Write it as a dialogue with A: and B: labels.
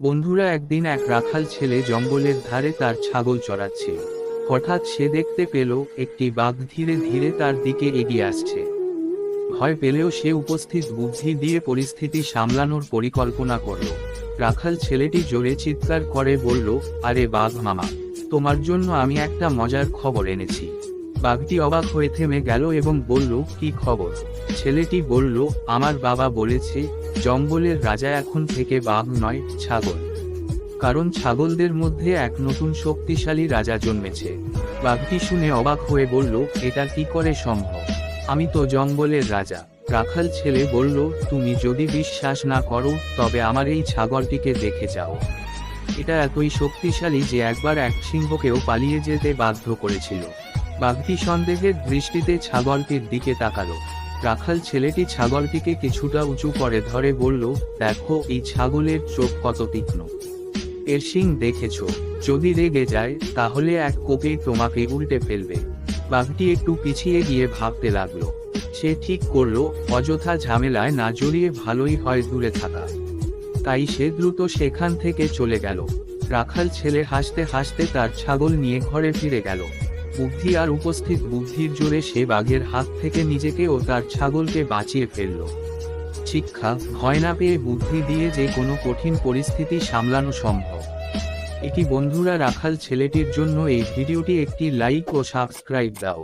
A: বন্ধুরা, একদিন এক রাখাল ছেলে জঙ্গলের ধারে তার ছাগল চড়াচ্ছিল। হঠাৎ সে দেখতে পেল একটি বাঘ ধীরে ধীরে তার দিকে এগিয়ে আসছে। ভয় পেলেও সে উপস্থিত বুদ্ধি দিয়ে পরিস্থিতি সামলানোর পরিকল্পনা করল। রাখাল ছেলেটি জোরে চিৎকার করে বলল, আরে বাঘ মামা, তোমার জন্য আমি একটা মজার খবর এনেছি। বাঘটি অবাক হয়ে থেমে গেল এবং বলল, কি খবর? ছেলেটি বলল, আমার বাবা বলেছে জঙ্গলের রাজা এখন থেকে বাঘ নয়, ছাগল। কারণ ছাগলদের মধ্যে এক নতুন শক্তিশালী রাজা জন্মেছে। বাঘটি শুনে অবাক হয়ে বলল, এটা কি করে সম্ভব? আমি তো জঙ্গলের রাজা। রাখাল ছেলে বলল, তুমি যদি বিশ্বাস না করো তবে আমার এই ছাগলটিকে দেখে যাও। এটা এতই শক্তিশালী যে একবার এক সিংহকেও পালিয়ে যেতে বাধ্য করেছিল। বাঘটি সন্দেহের দৃষ্টিতে ছাগলটির দিকে তাকালো। রাখাল ছেলেটি ছাগলটিকে কিছুটা উঁচু করে ধরে বলল, দেখো এই ছাগলের চোখ কত তীক্ষ্ণ। এর শিং দেখেছ? যদি রেগে যায় তাহলে এক কোপেই তোমাকে উল্টে ফেলবে। বাঘটি একটু পিছিয়ে গিয়ে ভাবতে লাগলো। সে ঠিক করলো, অযথা ঝামেলায় না জড়িয়ে ভালোই হয় দূরে থাকা। তাই সে দ্রুত সেখান থেকে চলে গেল। রাখাল ছেলে হাসতে হাসতে তার ছাগল নিয়ে ঘরে ফিরে গেল। বুদ্ধি আর উপস্থিত বুদ্ধির জোরে সে বাঘের হাত থেকে নিজেকে ও তার ছাগলকে বাঁচিয়ে ফেলল। শিক্ষা: ভয় না পেয়ে বুদ্ধি দিয়ে যে কোনো কঠিন পরিস্থিতি সামলানো সম্ভব। এটি বন্ধুরা, রাখাল ছেলেটির জন্য এই ভিডিওটি একটি লাইক ও সাবস্ক্রাইব দাও।